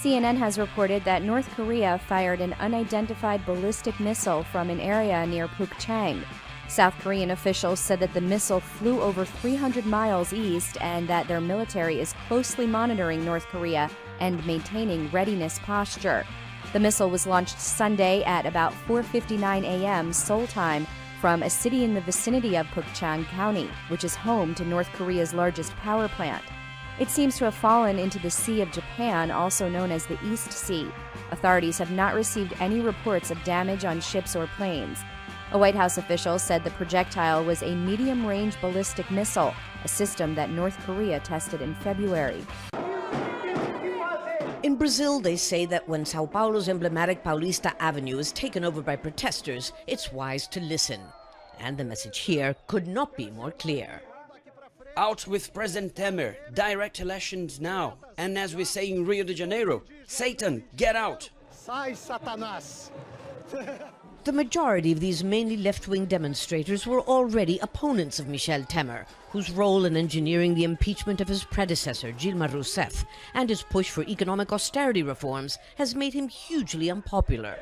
CNN has reported that North Korea fired an unidentified ballistic missile from an area near Pukchang. South Korean officials said that the missile flew over 300 miles east and that their military is closely monitoring North Korea and maintaining readiness posture. The missile was launched Sunday at about 4:59 a.m. Seoul time from a city in the vicinity of Pukchang County, which is home to North Korea's largest power plant. It seems to have fallen into the Sea of Japan, also known as the East Sea. Authorities have not received any reports of damage on ships or planes. A White House official said the projectile was a medium-range ballistic missile, a system that North Korea tested in February. In Brazil, they say that when Sao Paulo's emblematic Paulista Avenue is taken over by protesters, it's wise to listen. And the message here could not be more clear. Out with President Temer, direct elections now. And as we say in Rio de Janeiro, Satan, get out! Sai, Satanás! The majority of these mainly left-wing demonstrators were already opponents of Michel Temer, whose role in engineering the impeachment of his predecessor, Dilma Rousseff, and his push for economic austerity reforms has made him hugely unpopular.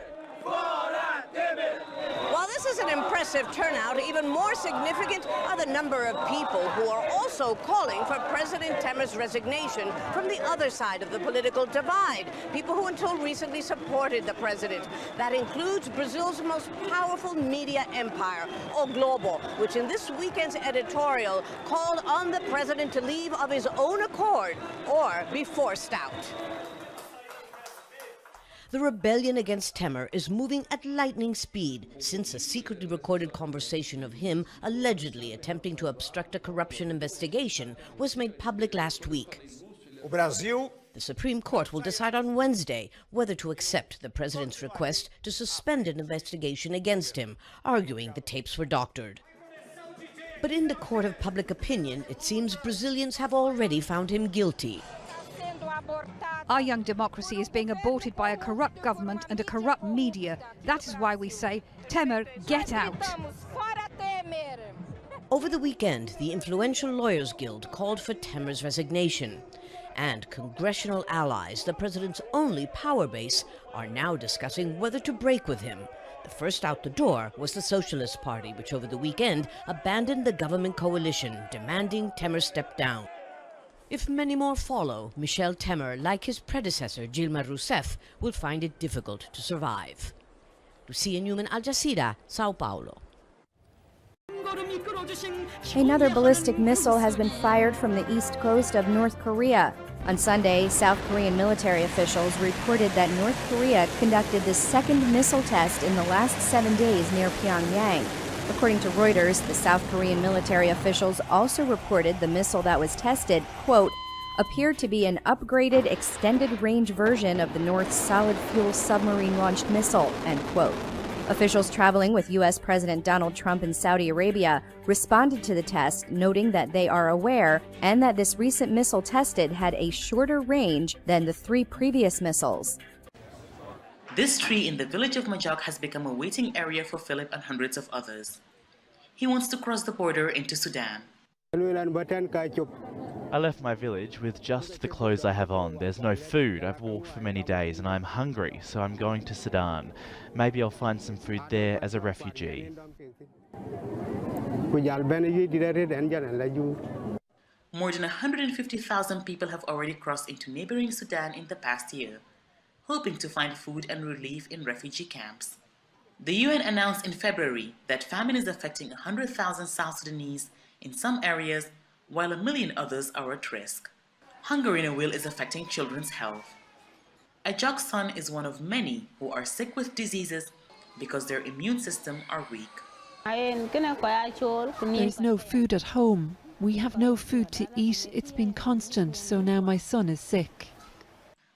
While this is an impressive turnout, even more significant are the number of people who are also calling for President Temer's resignation from the other side of the political divide, people who until recently supported the president. That includes Brazil's most powerful media empire, O Globo, which in this weekend's editorial called on the president to leave of his own accord or be forced out. The rebellion against Temer is moving at lightning speed since a secretly recorded conversation of him allegedly attempting to obstruct a corruption investigation was made public last week. The Supreme Court will decide on Wednesday whether to accept the president's request to suspend an investigation against him, arguing the tapes were doctored. But in the court of public opinion, it seems Brazilians have already found him guilty. Our young democracy is being aborted by a corrupt government and a corrupt media. That is why we say, Temer, get out. Over the weekend, the influential Lawyers Guild called for Temer's resignation. And congressional allies, the president's only power base, are now discussing whether to break with him. The first out the door was the Socialist Party, which over the weekend abandoned the government coalition, demanding Temer step down. If many more follow, Michel Temer, like his predecessor Dilma Rousseff, will find it difficult to survive. Lucia Newman, Al Jazeera, Sao Paulo. Another ballistic missile has been fired from the east coast of North Korea. On Sunday, South Korean military officials reported that North Korea conducted the second missile test in the last 7 days near Pyongyang. According to Reuters, the South Korean military officials also reported the missile that was tested, quote, appeared to be an upgraded extended-range version of the North's solid-fuel submarine-launched missile, end quote. Officials traveling with U.S. President Donald Trump in Saudi Arabia responded to the test, noting that they are aware and that this recent missile tested had a shorter range than the 3 previous missiles. This tree in the village of Majok has become a waiting area for Philip and hundreds of others. He wants to cross the border into Sudan. I left my village with just the clothes I have on. There's no food. I've walked for many days and I'm hungry, so I'm going to Sudan. Maybe I'll find some food there as a refugee. More than 150,000 people have already crossed into neighboring Sudan in the past year, hoping to find food and relief in refugee camps. The UN announced in February that famine is affecting 100,000 South Sudanese in some areas, while 1 million others are at risk. Hunger in a will is affecting children's health. Ajok's son is one of many who are sick with diseases because their immune system are weak. There's no food at home. We have no food to eat. It's been constant, so now my son is sick.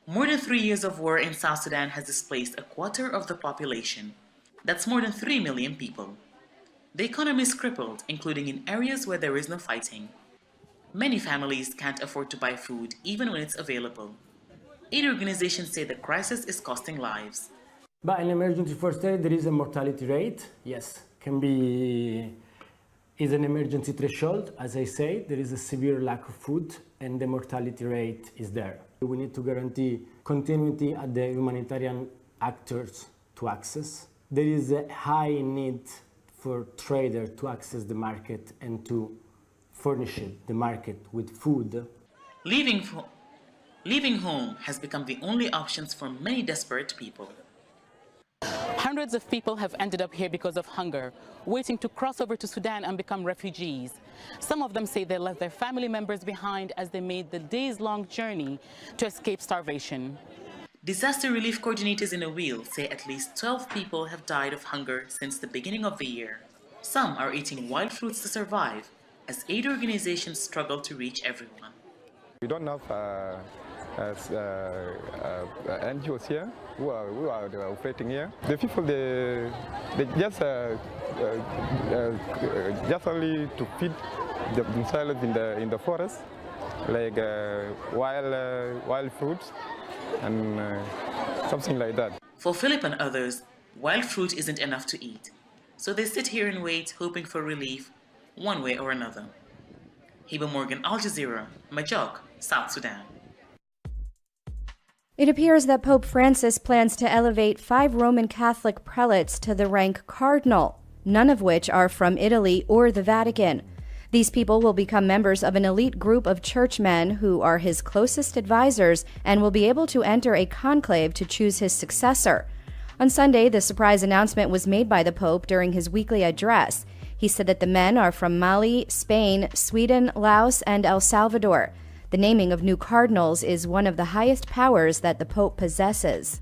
More than 3 years of war in South Sudan has displaced a quarter of the population. That's more than 3 million people. The economy is crippled, including in areas where there is no fighting. Many families can't afford to buy food, even when it's available. Aid organizations say the crisis is costing lives. But in emergency first aid, there is a mortality rate. Yes, can be is an emergency threshold. As I say, there is a severe lack of food and the mortality rate is there. We need to guarantee continuity at the humanitarian actors to access. There is a high need for traders to access the market and to furnish the market with food. Leaving home has become the only options for many desperate people. Hundreds of people have ended up here because of hunger, waiting to cross over to Sudan and become refugees. Some of them say they left their family members behind as they made the days-long journey to escape starvation. Disaster relief coordinators in a wheel say at least 12 people have died of hunger since the beginning of the year. Some are eating wild fruits to survive, as aid organizations struggle to reach everyone. We don't have NGOs here who are operating here. The people, they just only to feed themselves in the forest, like wild fruits and something like that. For Philip and others, wild fruit isn't enough to eat, so they sit here and wait, hoping for relief, one way or another. Heba Morgan, Al Jazeera, Majok, South Sudan. It appears that Pope Francis plans to elevate 5 Roman Catholic prelates to the rank cardinal, none of which are from Italy or the Vatican. These people will become members of an elite group of churchmen who are his closest advisors and will be able to enter a conclave to choose his successor. On Sunday, the surprise announcement was made by the Pope during his weekly address. He said that the men are from Mali, Spain, Sweden, Laos, and El Salvador. The naming of new cardinals is one of the highest powers that the Pope possesses.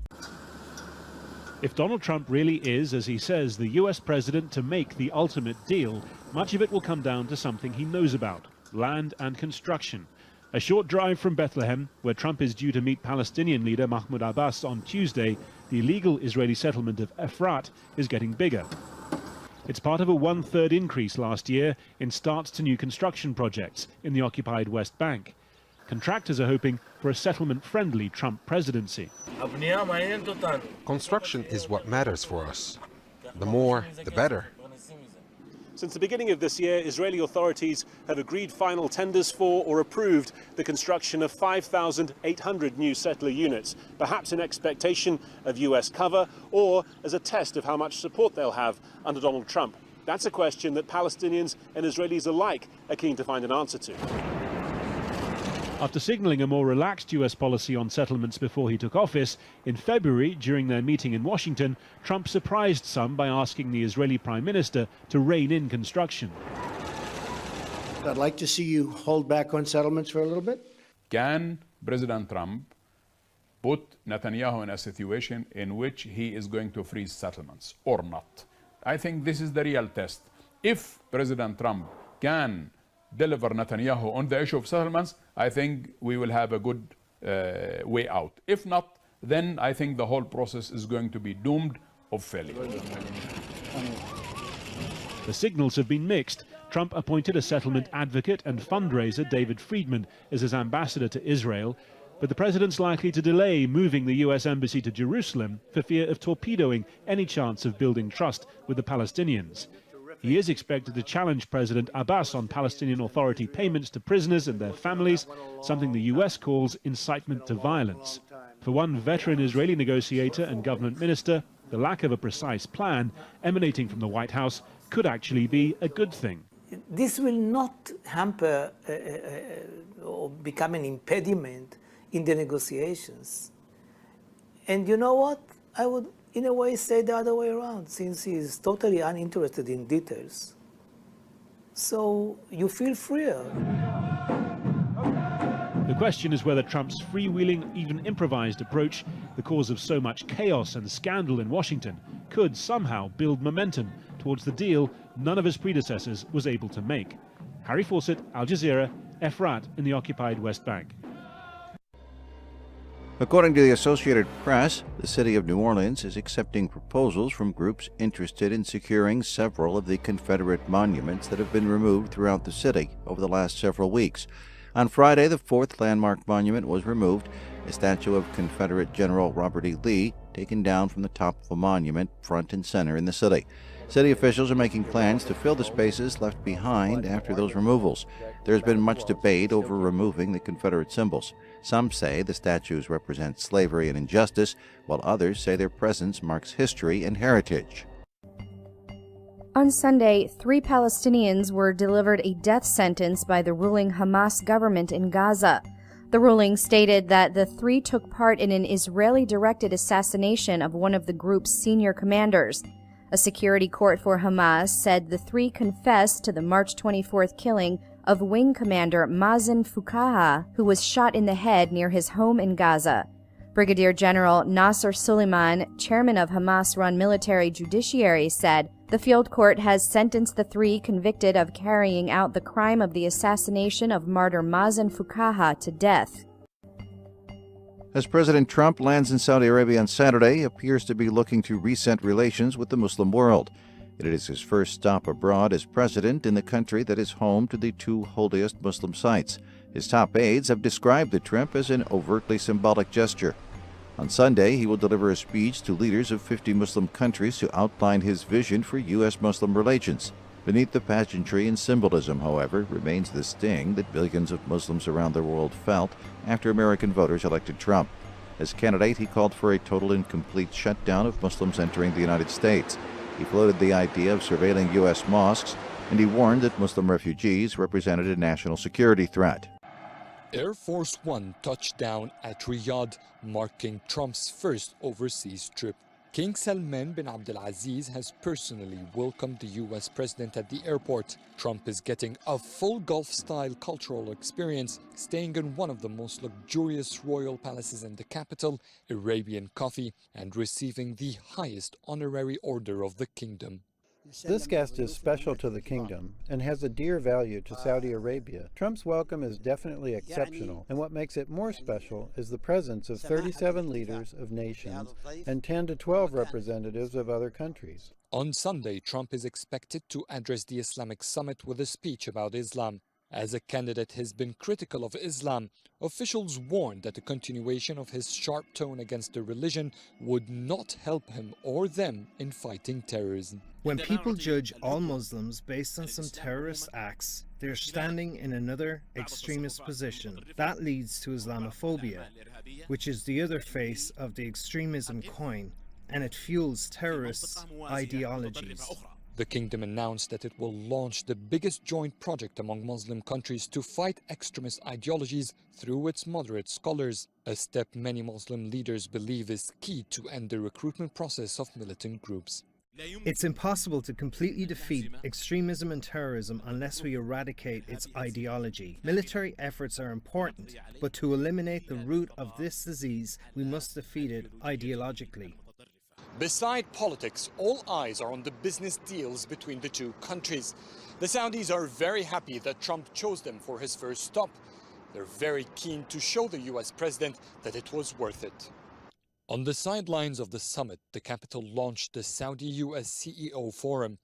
If Donald Trump really is, as he says, the U.S. president to make the ultimate deal, much of it will come down to something he knows about: land and construction. A short drive from Bethlehem, where Trump is due to meet Palestinian leader Mahmoud Abbas on Tuesday, the illegal Israeli settlement of Efrat is getting bigger. It's part of a 1/3 increase last year in starts to new construction projects in the occupied West Bank. Contractors are hoping for a settlement-friendly Trump presidency. Construction is what matters for us. The more, the better. Since the beginning of this year, Israeli authorities have agreed final tenders for or approved the construction of 5,800 new settler units, perhaps in expectation of US cover or as a test of how much support they'll have under Donald Trump. That's a question that Palestinians and Israelis alike are keen to find an answer to. After signaling a more relaxed US policy on settlements before he took office, in February, during their meeting in Washington, Trump surprised some by asking the Israeli Prime Minister to rein in construction. I'd like to see you hold back on settlements for a little bit. Can President Trump put Netanyahu in a situation in which he is going to freeze settlements or not? I think this is the real test. If President Trump can deliver Netanyahu on the issue of settlements, I think we will have a good way out. If not, then I think the whole process is going to be doomed of failure. The signals have been mixed. Trump appointed a settlement advocate and fundraiser, David Friedman, as his ambassador to Israel, but the president's likely to delay moving the US embassy to Jerusalem for fear of torpedoing any chance of building trust with the Palestinians. He is expected to challenge President Abbas on Palestinian Authority payments to prisoners and their families, something the US calls incitement to violence. For one veteran Israeli negotiator and government minister, the lack of a precise plan emanating from the White House could actually be a good thing. This will not hamper or become an impediment in the negotiations. And you know what? I would, in a way, say the other way around, since he is totally uninterested in details. So you feel freer. The question is whether Trump's freewheeling, even improvised approach, the cause of so much chaos and scandal in Washington, could somehow build momentum towards the deal none of his predecessors was able to make. Harry Fawcett, Al Jazeera, Efrat in the occupied West Bank. According to the Associated Press, the city of New Orleans is accepting proposals from groups interested in securing several of the Confederate monuments that have been removed throughout the city over the last several weeks. On Friday, the fourth landmark monument was removed, a statue of Confederate General Robert E. Lee taken down from the top of a monument front and center in the city. City officials are making plans to fill the spaces left behind after those removals. There's been much debate over removing the Confederate symbols. Some say the statues represent slavery and injustice, while others say their presence marks history and heritage. On Sunday, 3 Palestinians were delivered a death sentence by the ruling Hamas government in Gaza. The ruling stated that the 3 took part in an Israeli-directed assassination of one of the group's senior commanders. A security court for Hamas said the 3 confessed to the March 24th killing of wing commander Mazen Fukaha, who was shot in the head near his home in Gaza. Brigadier General Nasser Suleiman, chairman of Hamas-run military judiciary, said the field court has sentenced the 3 convicted of carrying out the crime of the assassination of martyr Mazen Fukaha to death. As President Trump lands in Saudi Arabia on Saturday, he appears to be looking to reset relations with the Muslim world. It is his first stop abroad as president in the country that is home to the 2 holiest Muslim sites. His top aides have described the trip as an overtly symbolic gesture. On Sunday, he will deliver a speech to leaders of 50 Muslim countries to outline his vision for U.S.-Muslim relations. Beneath the pageantry and symbolism, however, remains the sting that billions of Muslims around the world felt after American voters elected Trump. As candidate, he called for a total and complete shutdown of Muslims entering the United States. He floated the idea of surveilling U.S. mosques, and he warned that Muslim refugees represented a national security threat. Air Force One touched down at Riyadh, marking Trump's first overseas trip. King Salman bin Abdulaziz has personally welcomed the U.S. president at the airport. Trump is getting a full Gulf-style cultural experience, staying in one of the most luxurious royal palaces in the capital, Arabian coffee, and receiving the highest honorary order of the kingdom. This guest is special to the kingdom and has a dear value to Saudi Arabia. Trump's welcome is definitely exceptional, and what makes it more special is the presence of 37 leaders of nations and 10 to 12 representatives of other countries. On Sunday, Trump is expected to address the Islamic summit with a speech about Islam. As a candidate has been critical of Islam, officials warned that a continuation of his sharp tone against the religion would not help him or them in fighting terrorism. When people judge all Muslims based on some terrorist acts, they're standing in another extremist position. That leads to Islamophobia, which is the other face of the extremism coin, and it fuels terrorist ideologies. The kingdom announced that it will launch the biggest joint project among Muslim countries to fight extremist ideologies through its moderate scholars, a step many Muslim leaders believe is key to end the recruitment process of militant groups. It's impossible to completely defeat extremism and terrorism unless we eradicate its ideology. Military efforts are important, but to eliminate the root of this disease, we must defeat it ideologically. Beside politics, all eyes are on the business deals between the 2 countries. The Saudis are very happy that Trump chose them for his first stop. They're very keen to show the US president that it was worth it. On the sidelines of the summit, the capital launched the Saudi-US CEO Forum.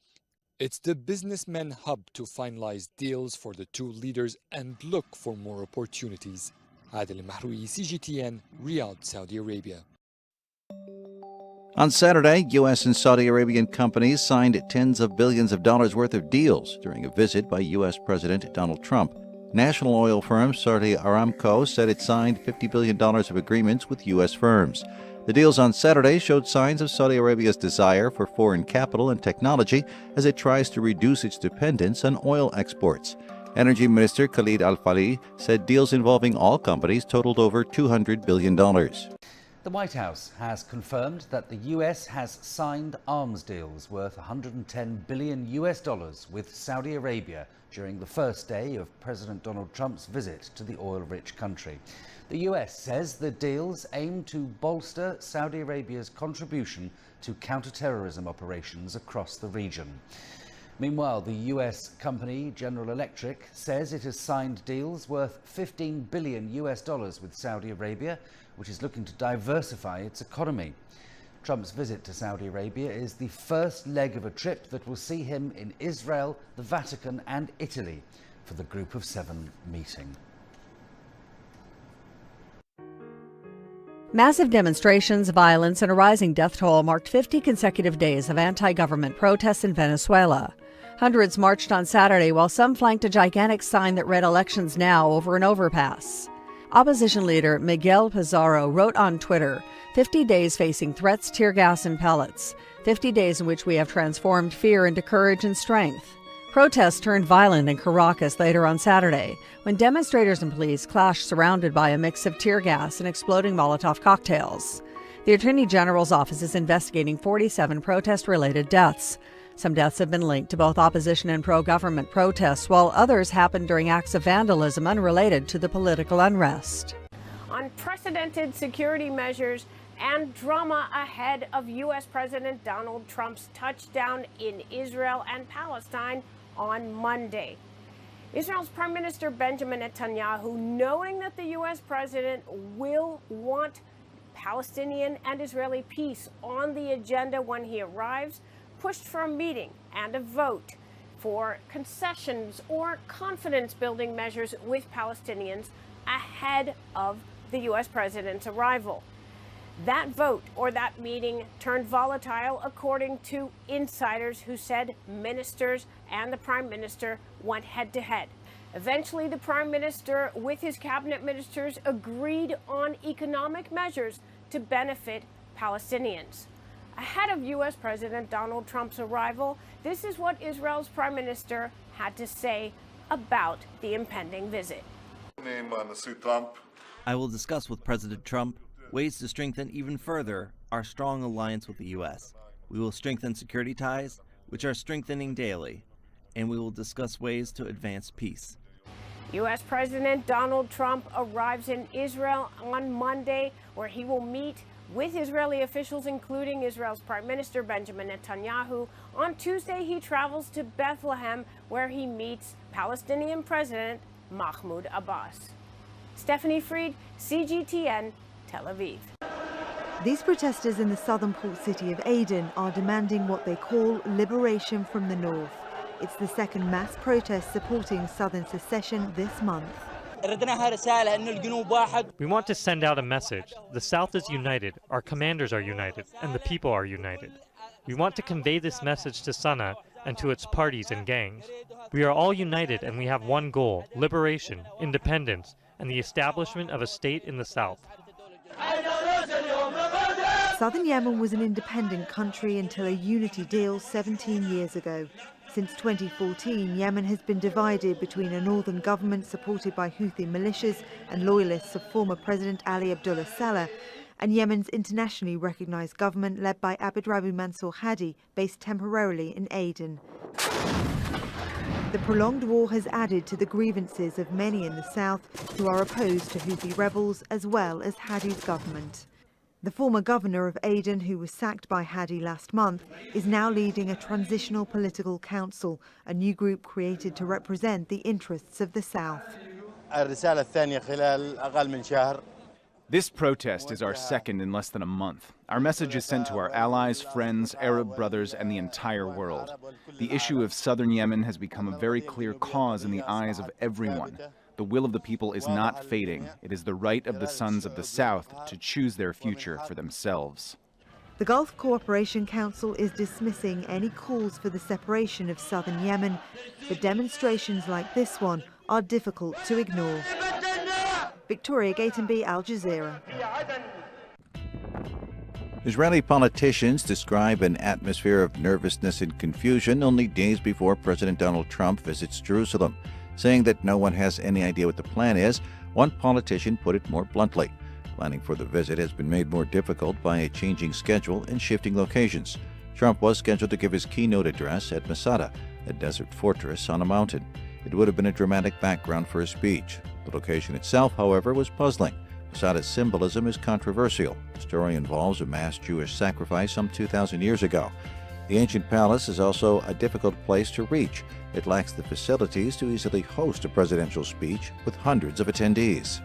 It's the businessmen hub to finalize deals for the 2 leaders and look for more opportunities. Adel Mahroui, CGTN, Riyadh, Saudi Arabia. On Saturday, U.S. and Saudi Arabian companies signed tens of billions of dollars worth of deals during a visit by U.S. President Donald Trump. National oil firm Saudi Aramco said it signed $50 billion of agreements with U.S. firms. The deals on Saturday showed signs of Saudi Arabia's desire for foreign capital and technology as it tries to reduce its dependence on oil exports. Energy Minister Khalid Al-Falih said deals involving all companies totaled over $200 billion. The White House has confirmed that the US has signed arms deals worth $110 billion with Saudi Arabia during the first day of President Donald Trump's visit to the oil-rich country. The US says the deals aim to bolster Saudi Arabia's contribution to counter-terrorism operations across the region. Meanwhile, the US company General Electric says it has signed deals worth $15 billion with Saudi Arabia, which is looking to diversify its economy. Trump's visit to Saudi Arabia is the first leg of a trip that will see him in Israel, the Vatican and Italy for the Group of 7 meeting. Massive demonstrations, violence, and a rising death toll marked 50 consecutive days of anti-government protests in Venezuela. Hundreds marched on Saturday, while some flanked a gigantic sign that read "Elections Now" over an overpass. Opposition leader Miguel Pizarro wrote on Twitter, 50 days facing threats, tear gas, and pellets. 50 days in which we have transformed fear into courage and strength. Protests turned violent in Caracas later on Saturday, when demonstrators and police clashed, surrounded by a mix of tear gas and exploding Molotov cocktails. The Attorney General's office is investigating 47 protest-related deaths. Some deaths have been linked to both opposition and pro-government protests, while others happened during acts of vandalism unrelated to the political unrest. Unprecedented security measures and drama ahead of U.S. President Donald Trump's touchdown in Israel and Palestine on Monday. Israel's Prime Minister Benjamin Netanyahu, knowing that the U.S. president will want Palestinian and Israeli peace on the agenda when he arrives, pushed for a meeting and a vote for concessions or confidence-building measures with Palestinians ahead of the U.S. president's arrival. That vote or that meeting turned volatile, according to insiders who said ministers and the prime minister went head-to-head. Eventually, the prime minister, with his cabinet ministers, agreed on economic measures to benefit Palestinians. Ahead of U.S. President Donald Trump's arrival, this is what Israel's prime minister had to say about the impending visit. I will discuss with President Trump ways to strengthen even further our strong alliance with the U.S. We will strengthen security ties, which are strengthening daily, and we will discuss ways to advance peace. U.S. President Donald Trump arrives in Israel on Monday, where he will meet with Israeli officials, including Israel's Prime Minister Benjamin Netanyahu. On Tuesday, he travels to Bethlehem, where he meets Palestinian President Mahmoud Abbas. Stephanie Fried, CGTN, Tel Aviv. These protesters in the southern port city of Aden are demanding what they call liberation from the north. It's the second mass protest supporting southern secession this month. We want to send out a message. The South is united, our commanders are united, and the people are united. We want to convey this message to Sana'a and to its parties and gangs. We are all united and we have one goal: liberation, independence, and the establishment of a state in the South. Southern Yemen was an independent country until a unity deal 17 years ago. Since 2014, Yemen has been divided between a northern government supported by Houthi militias and loyalists of former President Ali Abdullah Saleh, and Yemen's internationally recognized government led by Abdrabbu Mansour Hadi, based temporarily in Aden. The prolonged war has added to the grievances of many in the south who are opposed to Houthi rebels as well as Hadi's government. The former governor of Aden, who was sacked by Hadi last month, is now leading a transitional political council, a new group created to represent the interests of the south. This protest is our second in less than a month. Our message is sent to our allies, friends, Arab brothers, and the entire world. The issue of southern Yemen has become a very clear cause in the eyes of everyone. The will of the people is not fading. It is the right of the sons of the South to choose their future for themselves. The Gulf Cooperation Council is dismissing any calls for the separation of southern Yemen, but demonstrations like this one are difficult to ignore. Victoria Gatenby, Al Jazeera. Israeli politicians describe an atmosphere of nervousness and confusion only days before President Donald Trump visits Jerusalem. Saying that no one has any idea what the plan is, one politician put it more bluntly. Planning for the visit has been made more difficult by a changing schedule and shifting locations. Trump was scheduled to give his keynote address at Masada, a desert fortress on a mountain. It would have been a dramatic background for his speech. The location itself, however, was puzzling. Masada's symbolism is controversial. The story involves a mass Jewish sacrifice some 2,000 years ago. The ancient palace is also a difficult place to reach. It lacks the facilities to easily host a presidential speech with hundreds of attendees.